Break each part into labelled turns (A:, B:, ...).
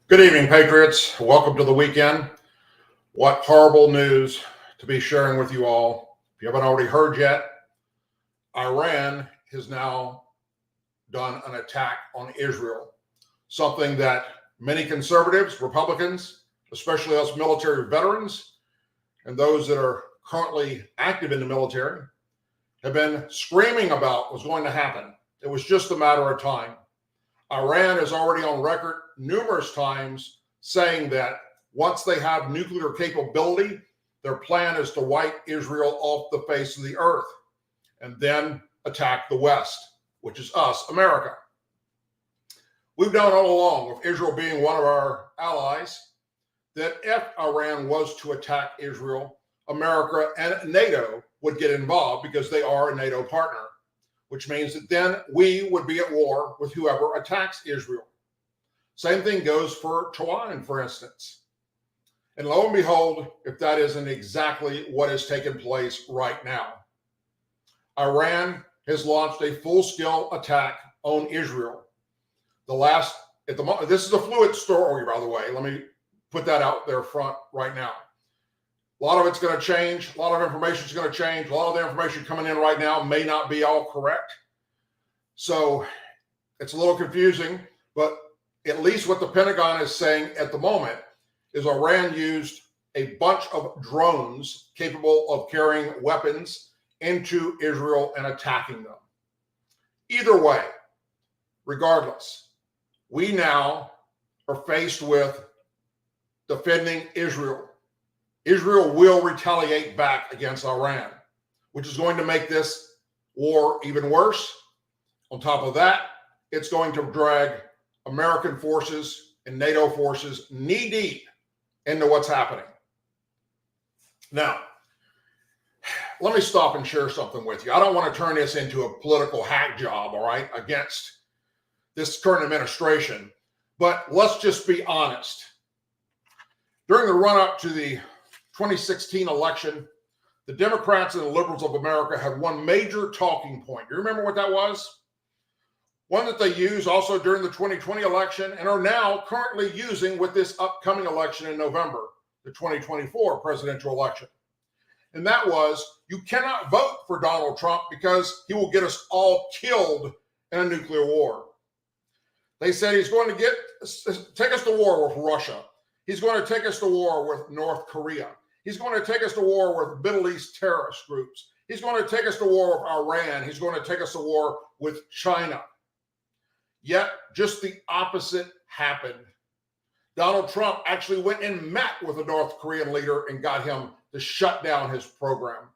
A: Good evening, Patriots. Welcome to the weekend. What horrible news to be sharing with you all. If you haven't already heard yet, Iran has now done an attack on Israel, something that many conservatives, Republicans, especially us military veterans, and those that are currently active in the military, have been screaming about was going to happen. It was just a matter of time. Iran is already on record numerous times saying that once they have nuclear capability, their plan is to wipe Israel off the face of the earth and then attack the West, which is us, America. We've known all along, with Israel being one of our allies, that if Iran was to attack Israel, America and NATO would get involved because they are a NATO partner, which means that then we would be at war with whoever attacks Israel. Same thing goes for Taiwan, for instance. And lo and behold, if that isn't exactly what has taken place right now. Iran has launched a full-scale attack on Israel. This is a fluid story, by the way. Let me put that out there front right now. A lot of it's going to change. A lot of information is going to change. A lot of the information coming in right now may not be all correct. So it's a little confusing, but at least what the Pentagon is saying at the moment is Iran used a bunch of drones capable of carrying weapons into Israel and attacking them. Either way, regardless, we now are faced with defending Israel. Israel will retaliate back against Iran, which is going to make this war even worse. On top of that, it's going to drag American forces and NATO forces knee-deep into what's happening. Now, let me stop and share something with you. I don't want to turn this into a political hack job, all right, against this current administration, but let's just be honest. During the run-up to the 2016 election, the Democrats and the liberals of America had one major talking point. Do you remember what that was? One that they used also during the 2020 election and are now currently using with this upcoming election in November, the 2024 presidential election. And that was, you cannot vote for Donald Trump because he will get us all killed in a nuclear war. They said he's going to take us to war with Russia. He's going to take us to war with North Korea. He's going to take us to war with Middle East terrorist groups. He's going to take us to war with Iran. He's going to take us to war with China. Yet, just the opposite happened. Donald Trump actually went and met with a North Korean leader and got him to shut down his program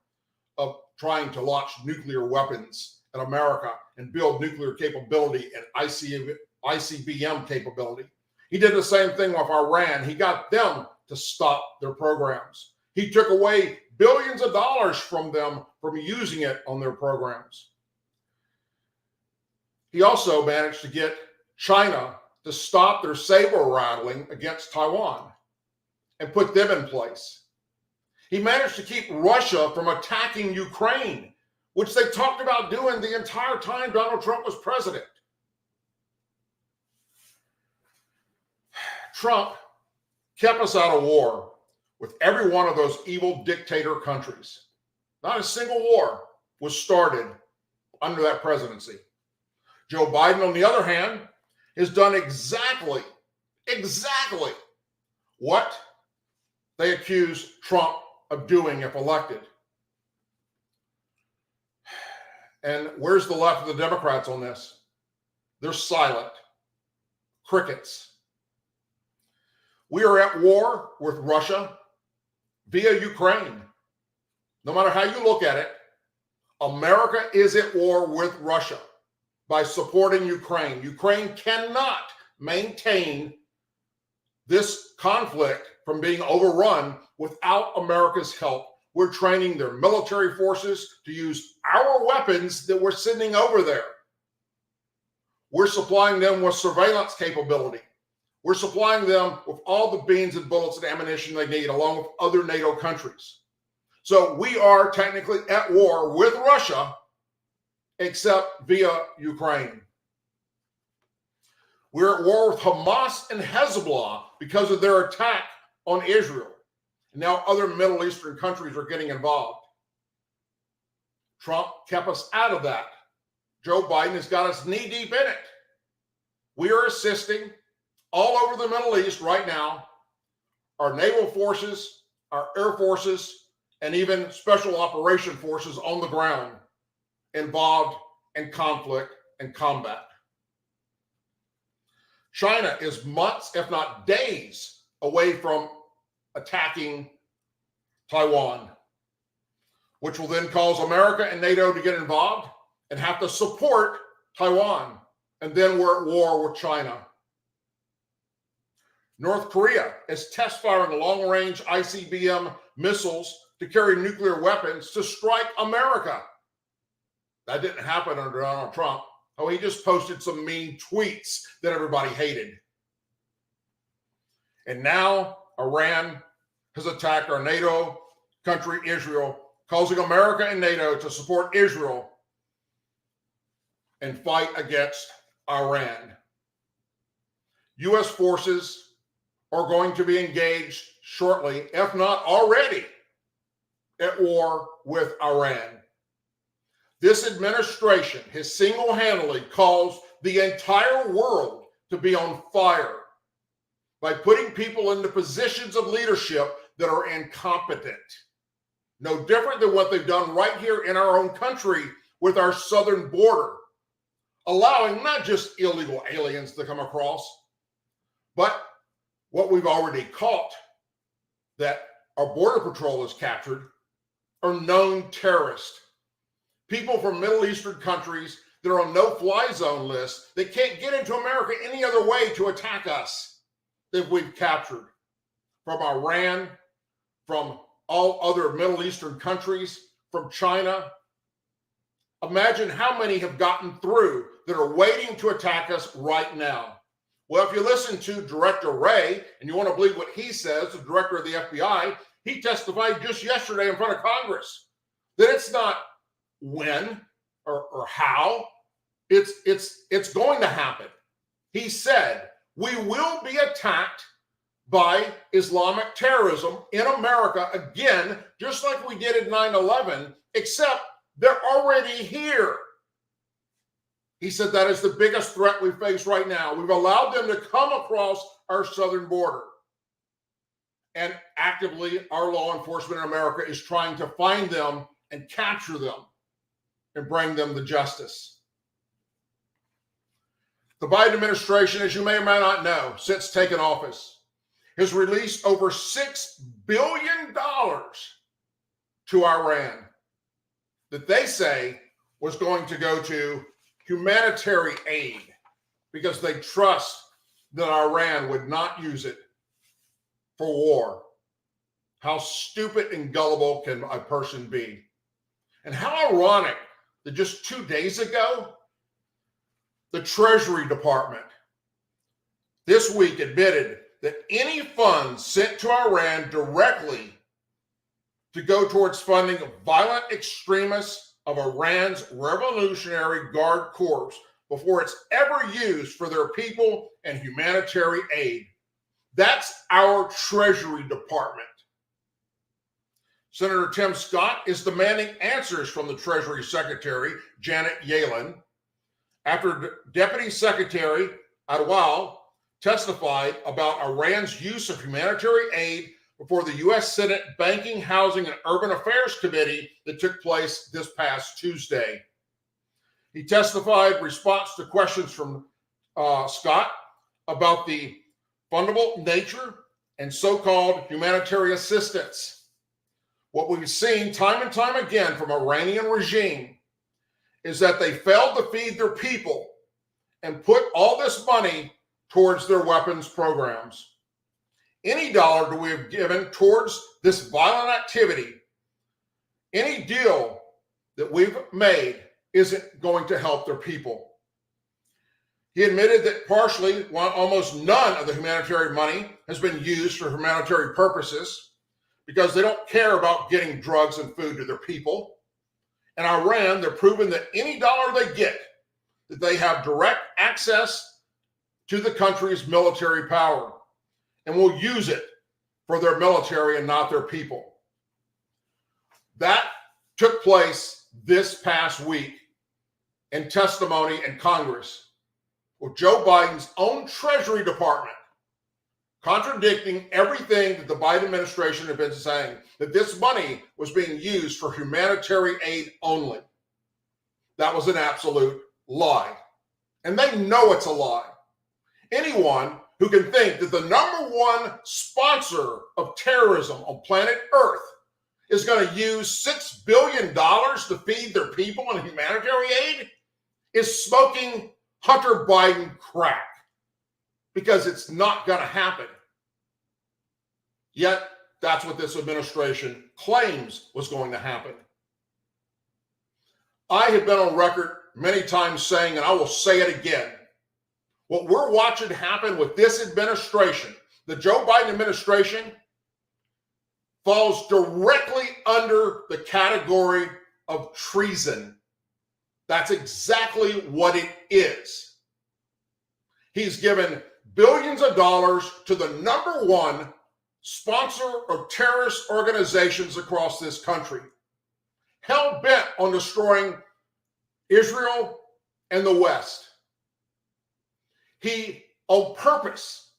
A: of trying to launch nuclear weapons in America and build nuclear capability and ICBM capability. He did the same thing with Iran. He got them to stop their programs. He took away billions of dollars from them from using it on their programs. He also managed to get China to stop their saber rattling against Taiwan and put them in place. He managed to keep Russia from attacking Ukraine, which they talked about doing the entire time Donald Trump was president. Trump kept us out of war with every one of those evil dictator countries. Not a single war was started under that presidency. Joe Biden, on the other hand, has done exactly what they accuse Trump of doing if elected. And where's the left of the Democrats on this? They're silent. Crickets. We are at war with Russia via Ukraine. No matter how you look at it, America is at war with Russia by supporting Ukraine. Ukraine cannot maintain this conflict from being overrun without America's help. We're training their military forces to use our weapons that we're sending over there. We're supplying them with surveillance capability. We're supplying them with all the beans and bullets and ammunition they need, along with other NATO countries. So we are technically at war with Russia, except via Ukraine. We're at war with Hamas and Hezbollah because of their attack on Israel. And now other Middle Eastern countries are getting involved. Trump kept us out of that. Joe Biden has got us knee-deep in it. We are assisting all over the Middle East right now, our naval forces, our air forces, and even special operation forces on the ground involved in conflict and combat. China is months, if not days, away from attacking Taiwan, which will then cause America and NATO to get involved and have to support Taiwan. And then we're at war with China. North Korea is test firing long-range ICBM missiles to carry nuclear weapons to strike America. That didn't happen under Donald Trump. Oh, he just posted some mean tweets that everybody hated. And now Iran has attacked our NATO country, Israel, causing America and NATO to support Israel and fight against Iran. U.S. forces are going to be engaged shortly, if not already, at war with Iran. This administration has single-handedly caused the entire world to be on fire by putting people into positions of leadership that are incompetent. No different than what they've done right here in our own country with our southern border, allowing not just illegal aliens to come across, but what we've already caught that our border patrol has captured are known terrorists. People from Middle Eastern countries that are on no-fly zone lists that can't get into America any other way to attack us that we've captured from Iran, from all other Middle Eastern countries, from China. Imagine how many have gotten through that are waiting to attack us right now. Well, if you listen to Director Wray, and you want to believe what he says, the director of the FBI, he testified just yesterday in front of Congress that it's not when or how, it's going to happen. He said, we will be attacked by Islamic terrorism in America again, just like we did in 9/11, except they're already here. He said that is the biggest threat we face right now. We've allowed them to come across our southern border. And actively, our law enforcement in America is trying to find them and capture them and bring them to justice. The Biden administration, as you may or may not know, since taking office, has released over $6 billion to Iran that they say was going to go to humanitarian aid because they trust that Iran would not use it for war. How stupid and gullible can a person be? And how ironic that just 2 days ago, the Treasury Department this week admitted that any funds sent to Iran directly to go towards funding violent extremists of Iran's Revolutionary Guard Corps before it's ever used for their people and humanitarian aid. That's our Treasury Department. Senator Tim Scott is demanding answers from the Treasury Secretary, Janet Yellen, after Deputy Secretary Adwal testified about Iran's use of humanitarian aid before the U.S. Senate Banking, Housing, and Urban Affairs Committee that took place this past Tuesday. He testified in response to questions from Scott about the fundamental nature and so-called humanitarian assistance. What we've seen time and time again from Iranian regime is that they failed to feed their people and put all this money towards their weapons programs. Any dollar that we have given towards this violent activity, any deal that we've made isn't going to help their people. He admitted that partially, while almost none of the humanitarian money has been used for humanitarian purposes because they don't care about getting drugs and food to their people. In Iran, they're proving that any dollar they get, that they have direct access to the country's military power and will use it for their military and not their people. That took place this past week in testimony in Congress with Joe Biden's own Treasury Department contradicting everything that the Biden administration had been saying, that this money was being used for humanitarian aid only. That was an absolute lie. And they know it's a lie. Anyone who can think that the number one sponsor of terrorism on planet Earth is going to use $6 billion to feed their people in humanitarian aid is smoking Hunter Biden crack, because it's not going to happen. Yet, that's what this administration claims was going to happen. I have been on record many times saying, and I will say it again, what we're watching happen with this administration, the Joe Biden administration, falls directly under the category of treason. That's exactly what it is. He's given billions of dollars to the number one sponsor of terrorist organizations across this country, hell-bent on destroying Israel and the West. He, on purpose,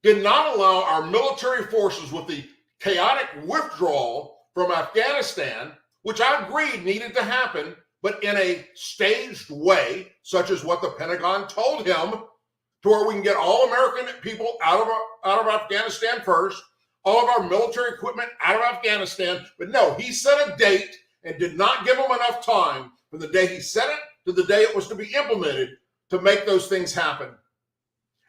A: did not allow our military forces with the chaotic withdrawal from Afghanistan, which I agreed needed to happen, but in a staged way, such as what the Pentagon told him, to where we can get all American people out of Afghanistan first, all of our military equipment out of Afghanistan. But no, he set a date and did not give them enough time from the day he set it to the day it was to be implemented to make those things happen.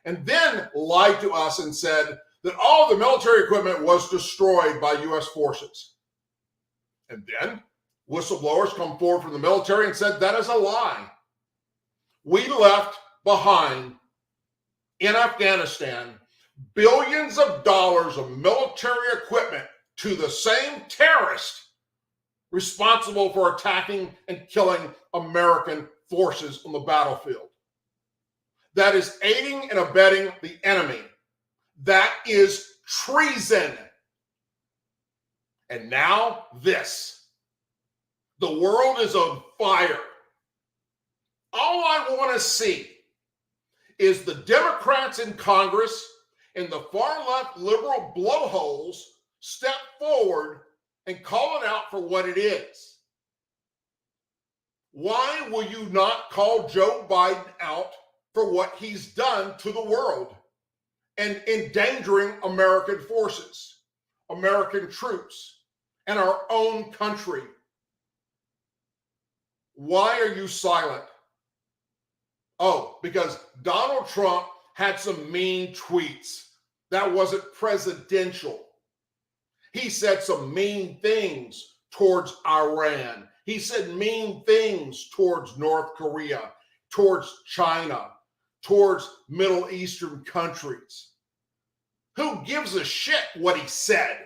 A: And then lied to us and said that all the military equipment was destroyed by U.S. forces. And then whistleblowers come forward from the military and said that is a lie. We left behind in Afghanistan billions of dollars of military equipment to the same terrorist responsible for attacking and killing American forces on the battlefield. That is aiding and abetting the enemy. That is treason. And now this. The world is on fire. All I want to see is the Democrats in Congress and the far-left liberal blowholes step forward and call it out for what it is. Why will you not call Joe Biden out for what he's done to the world and endangering American forces, American troops, and our own country? Why are you silent? Oh, because Donald Trump had some mean tweets. That wasn't presidential. He said some mean things towards Iran. He said mean things towards North Korea, towards China, towards Middle Eastern countries. Who gives a shit what he said?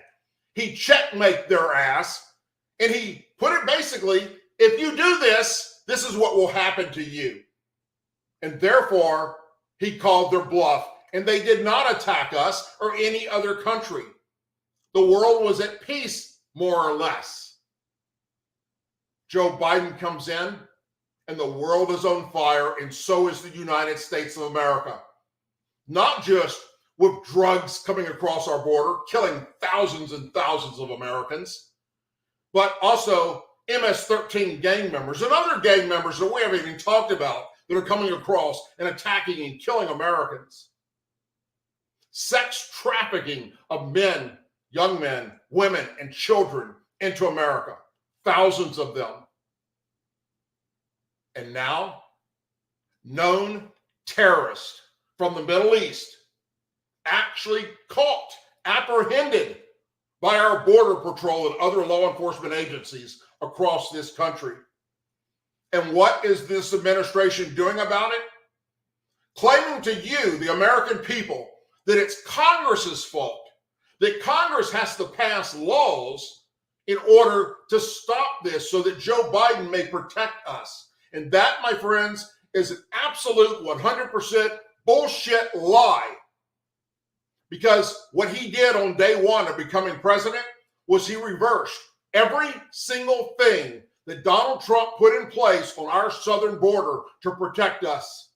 A: He checkmate their ass, and he put it basically, if you do this, this is what will happen to you. And therefore, he called their bluff, and they did not attack us or any other country. The world was at peace, more or less. Joe Biden comes in, and the world is on fire, and so is the United States of America. Not just with drugs coming across our border, killing thousands and thousands of Americans, but also MS-13 gang members and other gang members that we haven't even talked about that are coming across and attacking and killing Americans. Sex trafficking of men, young men, women, and children into America. Thousands of them. And now, known terrorist from the Middle East actually caught, apprehended by our Border Patrol and other law enforcement agencies across this country. And what is this administration doing about it? Claiming to you, the American people, that it's Congress's fault, that Congress has to pass laws in order to stop this so that Joe Biden may protect us. And that, my friends, is an absolute 100% bullshit lie. Because what he did on day one of becoming president was he reversed every single thing that Donald Trump put in place on our southern border to protect us.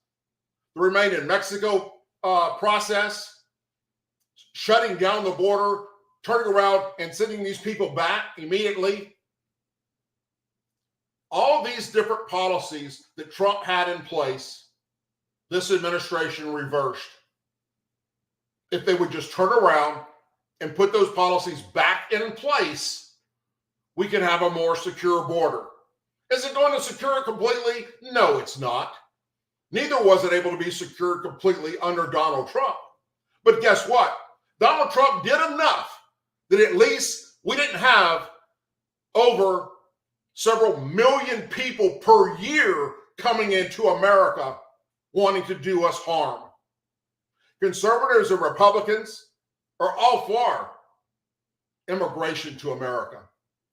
A: The Remain in Mexico process, shutting down the border, turning around and sending these people back immediately. All these different policies that Trump had in place, this administration reversed. If they would just turn around and put those policies back in place, we can have a more secure border. Is it going to secure it completely? No, it's not. Neither was it able to be secured completely under Donald Trump. But guess what? Donald Trump did enough that at least we didn't have over several million people per year coming into America wanting to do us harm. Conservatives and Republicans are all for immigration to America.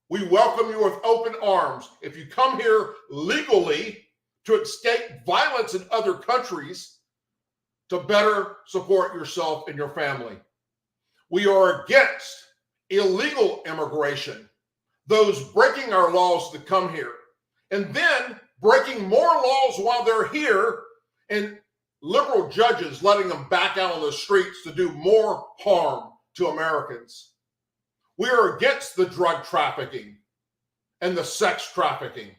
A: We welcome you with open arms. If you come here legally to escape violence in other countries, to better support yourself and your family. We are against illegal immigration, those breaking our laws to come here, and then breaking more laws while they're here, and liberal judges letting them back out on the streets to do more harm to Americans. We are against the drug trafficking and the sex trafficking,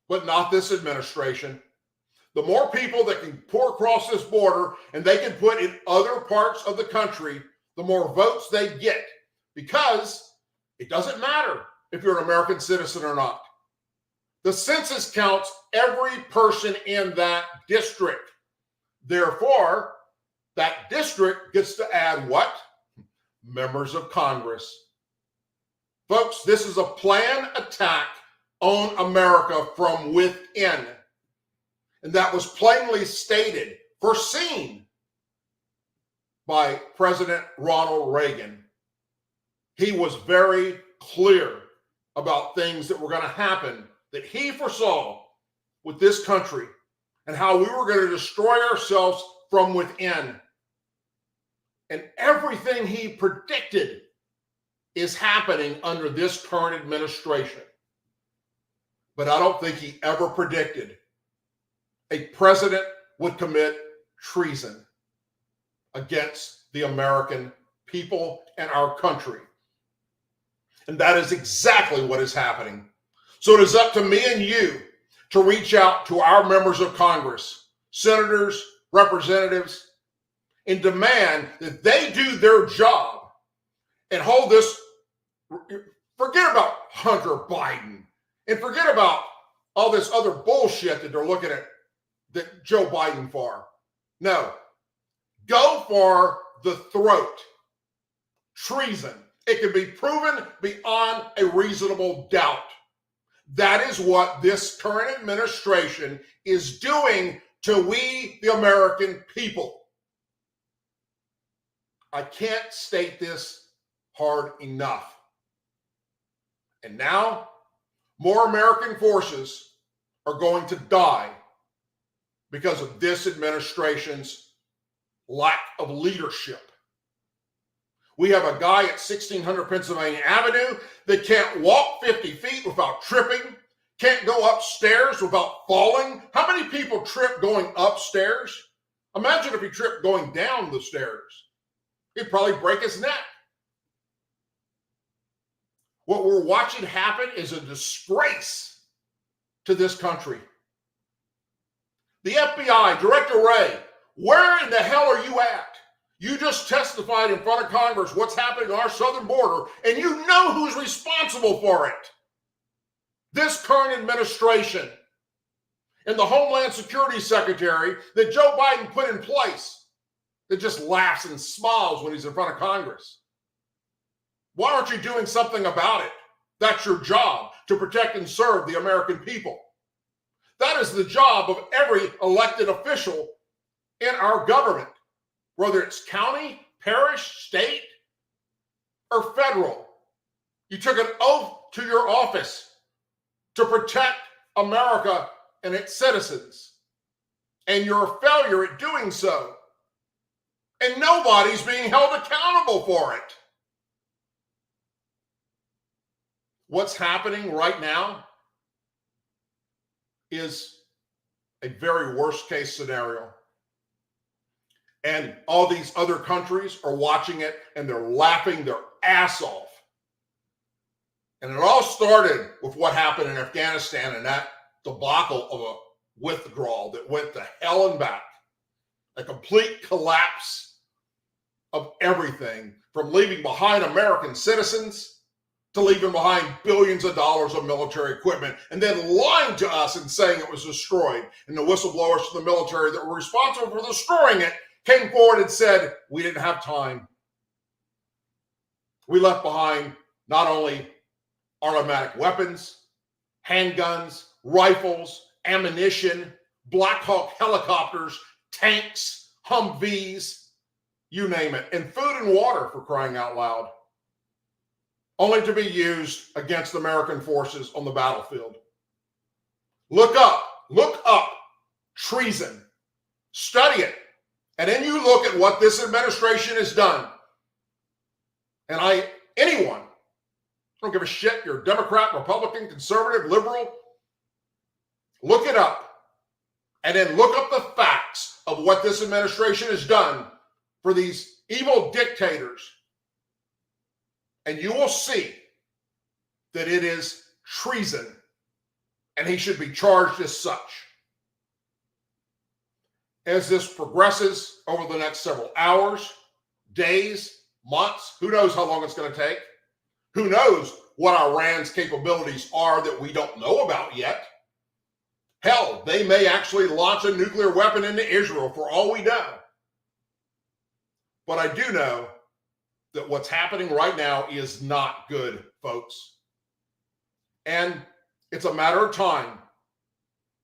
A: but not this administration. The more people that can pour across this border and they can put in other parts of the country, the more votes they get, because it doesn't matter if you're an American citizen or not. The census counts every person in that district. Therefore, that district gets to add what? Members of Congress. Folks, this is a planned attack on America from within. And that was plainly stated, foreseen by President Ronald Reagan. He was very clear about things that were going to happen that he foresaw with this country and how we were going to destroy ourselves from within. And everything he predicted is happening under this current administration. But I don't think he ever predicted a president would commit treason against the American people and our country. And that is exactly what is happening. So it is up to me and you to reach out to our members of Congress, senators, representatives, and demand that they do their job and hold this. Forget about Hunter Biden and forget about all this other bullshit that they're looking at that Joe Biden for. No, go for the throat. Treason. It can be proven beyond a reasonable doubt. That is what this current administration is doing to we, the American people. I can't state this hard enough. And now, more American forces are going to die because of this administration's lack of leadership. We have a guy at 1600 Pennsylvania Avenue that can't walk 50 feet without tripping, can't go upstairs without falling. How many people trip going upstairs? Imagine if he tripped going down the stairs. He'd probably break his neck. What we're watching happen is a disgrace to this country. The FBI, Director Wray, where in the hell are you at? You just testified in front of Congress what's happening on our southern border, and you know who's responsible for it. This current administration and the Homeland Security Secretary that Joe Biden put in place that just laughs and smiles when he's in front of Congress. Why aren't you doing something about it? That's your job, to protect and serve the American people. That is the job of every elected official in our government, whether it's county, parish, state, or federal. You took an oath to your office to protect America and its citizens. and you're a failure at doing so. And nobody's being held accountable for it. What's happening right now is a very worst case scenario. And all these other countries are watching it and they're laughing their ass off. And it all started with what happened in Afghanistan and that debacle of a withdrawal that went to hell and back. A complete collapse of everything, from leaving behind American citizens to leaving behind billions of dollars of military equipment, and then lying to us and saying it was destroyed. And the whistleblowers from the military that were responsible for destroying it came forward and said, we didn't have time. We left behind not only automatic weapons, handguns, rifles, ammunition, Black Hawk helicopters, tanks, Humvees, you name it, and food and water, for crying out loud, only to be used against American forces on the battlefield. Look up treason, study it, and then you look at what this administration has done. And anyone, I don't give a shit, you're a Democrat, Republican, conservative, liberal, look it up. And then look up the facts of what this administration has done for these evil dictators. And you will see that it is treason, and he should be charged as such. As this progresses over the next several hours, days, months, who knows how long it's going to take? Who knows what Iran's capabilities are that we don't know about yet? Hell, they may actually launch a nuclear weapon into Israel for all we know. But I do know that what's happening right now is not good, folks. And it's a matter of time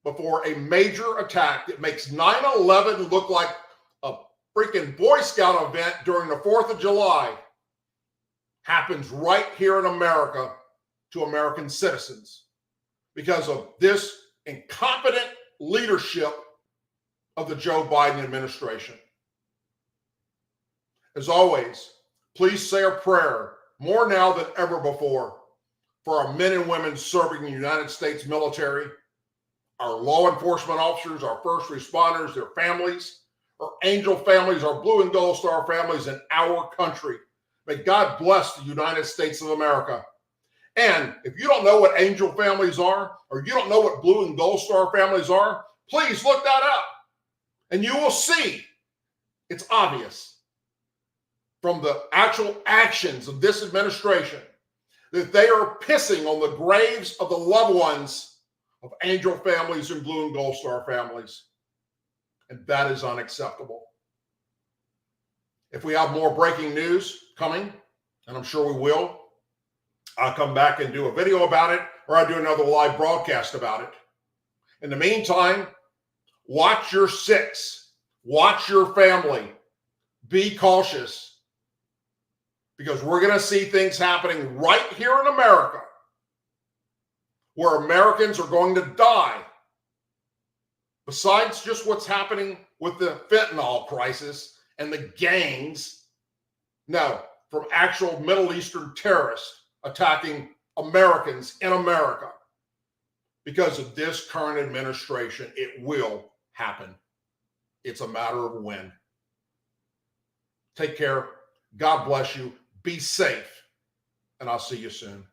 A: before a major attack that makes 9/11 look like a freaking Boy Scout event during the 4th of July happens right here in America to American citizens because of this incompetent leadership of the Joe Biden administration. As always, please say a prayer, more now than ever before, for our men and women serving the United States military, our law enforcement officers, our first responders, their families, our angel families, our blue and gold star families in our country. May God bless the United States of America. And if you don't know what angel families are, or you don't know what blue and gold star families are, please look that up. And you will see it's obvious from the actual actions of this administration that they are pissing on the graves of the loved ones of angel families and blue and gold star families. And that is unacceptable. If we have more breaking news coming, and I'm sure we will, I'll come back and do a video about it, or I'll do another live broadcast about it. In the meantime, watch your six, watch your family, be cautious, because we're going to see things happening right here in America where Americans are going to die. Besides just what's happening with the fentanyl crisis and the gangs, no, from actual Middle Eastern terrorists attacking Americans in America. Because of this current administration, it will happen. It's a matter of when. Take care. God bless you. Be safe. And I'll see you soon.